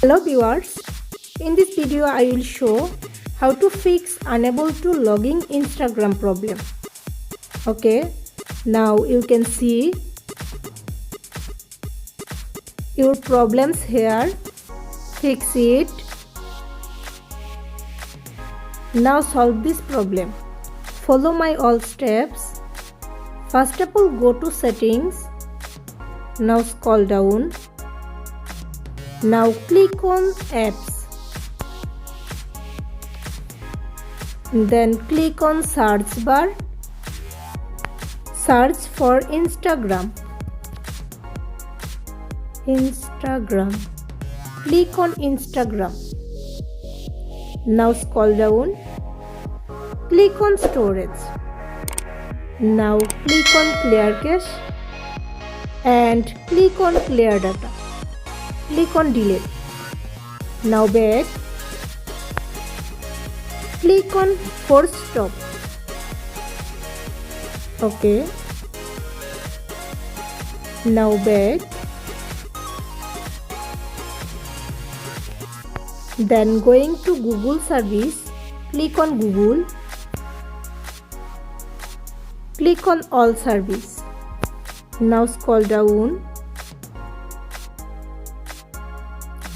Hello viewers, in this video I will show how to fix unable to login Instagram problem. Okay, now you can see your problems here. Fix it. Now solve this problem. Follow my all steps. First of all, go to settings. Now scroll down. Now click on apps. Then click on search bar. Search for Instagram. Click on Instagram. Now scroll down. Click on storage. Now click on clear cache and click on clear data. Click on delete. Now back. Click on force stop. Okay. Now back. Then going to Google service. Click on Google. Click on all service. Now scroll down.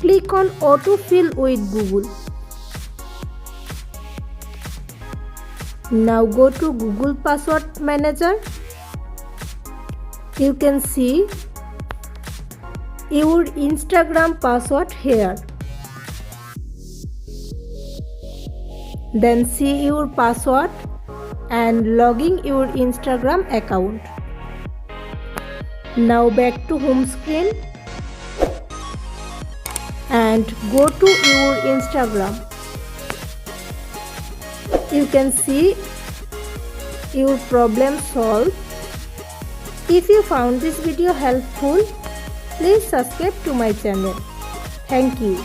Click on autofill with Google. Now go to Google Password Manager. You can see your Instagram password here. Then see your password and logging your Instagram account. Now back to home screen and go to your Instagram. You can see your problem solved. If you found this video helpful, please subscribe to my channel. Thank you.